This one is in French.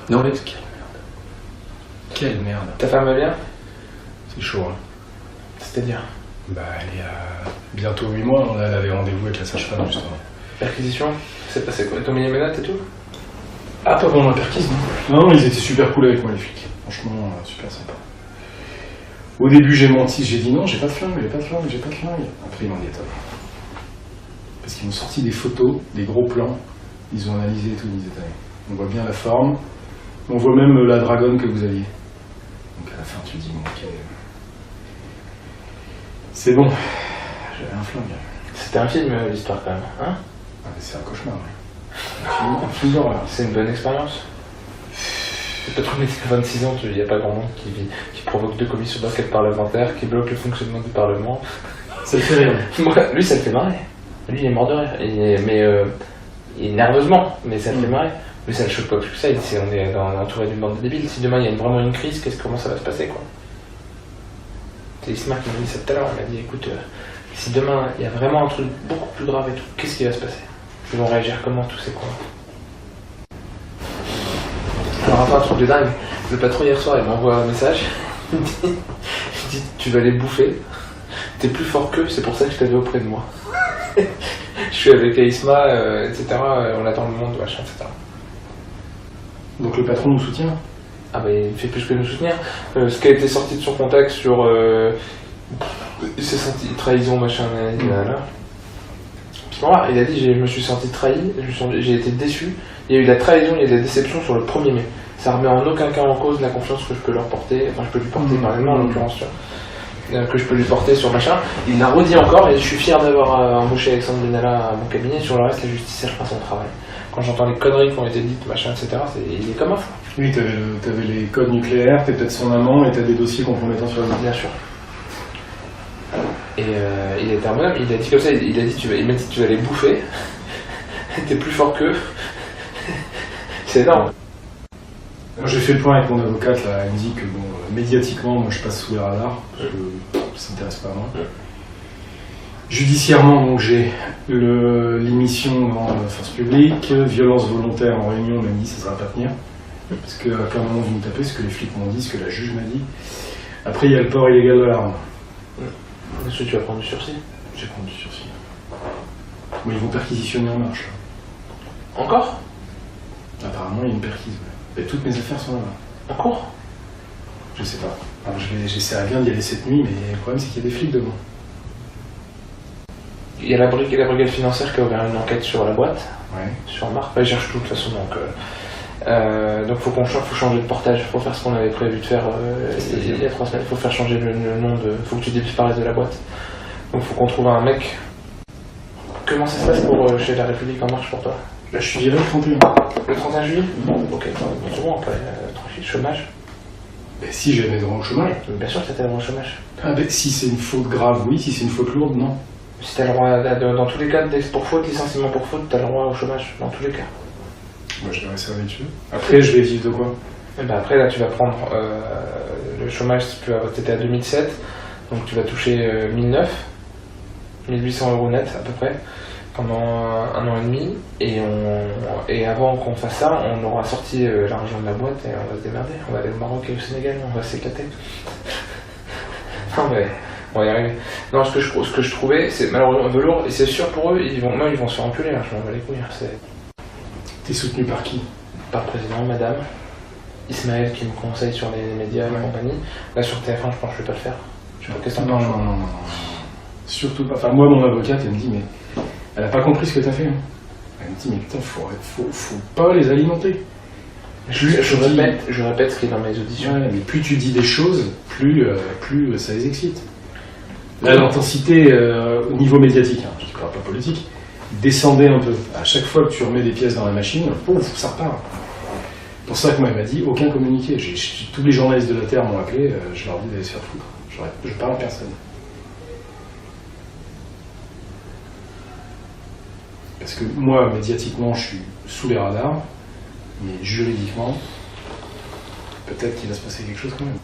Non. Alex, quelle merde. Quelle merde. Ta femme va bien? C'est chaud, hein. C'est-à-dire? Bah, elle est à bientôt 8 mois, là, elle avait rendez-vous avec la sage-femme, justement. Perquisition? C'est passé quoi? T'as mis les menottes et tout? Ah, pas pendant la perquise, non. Non, ils étaient super cool avec moi, les flics. Franchement, super sympa. Au début, j'ai menti, j'ai dit non, j'ai pas de flingue. Après, ils m'ont dit attends. Parce qu'ils m'ont sorti des photos, des gros plans. Ils ont analysé et tout, ils disaient attendez. On voit bien la forme. On voit même la dragonne que vous aviez. Donc à la fin, tu te dis bon, ok. C'est bon. J'avais un flingue. C'était un film, l'histoire quand même, hein? Ah, mais c'est un cauchemar, ouais. Un film d'horreur. C'est une bonne expérience. C'est pas trop, mais à 26 ans, il n'y a pas grand monde qui provoque 2 commissions d'enquête parlementaire, qui bloque le fonctionnement du Parlement. Ça le fait rire. Moi, lui, ça le fait marrer. Lui, il est mort de rire. Il est nerveusement, mais ça le fait marrer. Mais ça le choque pas plus que ça. On est entouré d'une bande de débiles. Si demain il y a vraiment une crise, comment ça va se passer, quoi? C'est Isma qui m'a dit ça tout à l'heure. Il m'a dit écoute, si demain il y a vraiment un truc beaucoup plus grave et tout, qu'est-ce qui va se passer? Ils vont réagir comment, tous ces cons? Alors, enfin, un truc de dingue. Le patron hier soir, il m'envoie un message. Il dit tu vas les bouffer. T'es plus fort qu'eux, c'est pour ça que je t'avais auprès de moi. Je suis avec Aïsma, etc. On attend le monde, machin, etc. Donc le patron nous soutient? Ah bah il fait plus que nous soutenir. Ce qui a été sorti de son contexte sur il s'est senti trahison, machin, là. Voilà, il a dit je me suis senti trahi, j'ai été déçu. Il y a eu de la trahison, il y a eu de la déception sur le 1er mai. Ça remet en aucun cas en cause la confiance que je peux leur porter, enfin je peux lui porter parallèlement en l'occurrence, que je peux lui porter sur machin. Il l'a redit encore et je suis fier d'avoir embauché Alexandre Benalla à mon cabinet. Sur le reste, la justice elle fera son travail. Quand j'entends les conneries qui ont été dites, machin, etc., il est comme un fou. Oui, t'avais les codes nucléaires, t'es peut-être son amant et t'as des dossiers compromettants sur le Bien sûr. Et il était un bonhomme, il a dit comme ça, il m'a dit tu vas les bouffer, t'es plus fort qu'eux. C'est énorme. Moi j'ai fait le point avec mon avocate, là, elle me dit que bon, médiatiquement, moi je passe sous les radars, parce que ça m'intéresse pas à moi. Judiciairement, donc j'ai l'émission en force publique, violence volontaire en réunion, on m'a dit ça ne va pas tenir. Parce qu'à un moment vous me tapez, ce que les flics m'ont dit, ce que la juge m'a dit. Après il y a le port illégal de l'arme. Est-ce que tu vas prendre du sursis? J'ai pris du sursis. Mais ils vont perquisitionner en marche. Encore? Apparemment il y a une perquise. Ouais. Et toutes mes affaires sont là-bas. En cours? Je sais pas. Alors j'essaierai bien d'y aller cette nuit, mais le problème c'est qu'il y a des flics devant. Il y a la brigade financière qui a ouvert une enquête sur la boîte, ouais. Sur Marc. Ils cherchent tout de toute façon, donc faut changer de portage. Faut faire ce qu'on avait prévu de faire il y a 3 semaines. Faut faire changer le nom de. Faut que tu disparaisses de la boîte. Donc faut qu'on trouve un mec. Comment ça se passe pour chez La République En Marche pour toi? Là je suis viré le 31. Le 31 juillet? Bon, ok. C'est bon après, tranquille. Chômage? Ben, si j'avais droit au chômage. Bien sûr que t'as le droit au chômage. Ah ben, si c'est une faute grave, oui. Si c'est une faute lourde, non. Si t'as le droit, dans tous les cas, pour faute, licenciement pour faute, t'as le droit au chômage, dans tous les cas. Moi je devrais servir dessus. Après je vais vivre de quoi? Et ben après là tu vas prendre le chômage, t'étais à 2007, donc tu vas toucher 1009, 1800 € net à peu près, pendant 1 an et demi, et avant qu'on fasse ça, on aura sorti l'argent de la boîte et on va se démerder, on va aller au Maroc et au Sénégal, on va s'éclater. Non mais... on va y arriver. Non, ce que je trouvais, c'est malheureusement velours, et c'est sûr pour eux, ils vont se faire enculer, hein, je m'en bats les couilles. T'es soutenu par qui? Par le président, madame, Ismaël qui me conseille sur les médias et compagnie. Là sur TF1, je pense que je vais pas le faire. Je sais pas qu'est-ce que t'en penses. Non. Surtout pas. Enfin, moi, mon avocate, elle me dit, mais elle a pas compris ce que t'as fait. Hein. Elle me dit, mais putain, faut pas les alimenter. Je répète ce qui est dans mes auditions. Ouais, mais plus tu dis des choses, plus ça les excite. Là, l'intensité au niveau médiatique, hein, je ne parle pas politique, descendait un peu. À chaque fois que tu remets des pièces dans la machine, pouf, ça repart. C'est pour ça que moi, elle m'a dit, aucun communiqué. Tous les journalistes de la Terre m'ont appelé, je leur dis d'aller se faire foutre. Je parle à personne. Parce que moi, médiatiquement, je suis sous les radars, mais juridiquement, peut-être qu'il va se passer quelque chose quand même.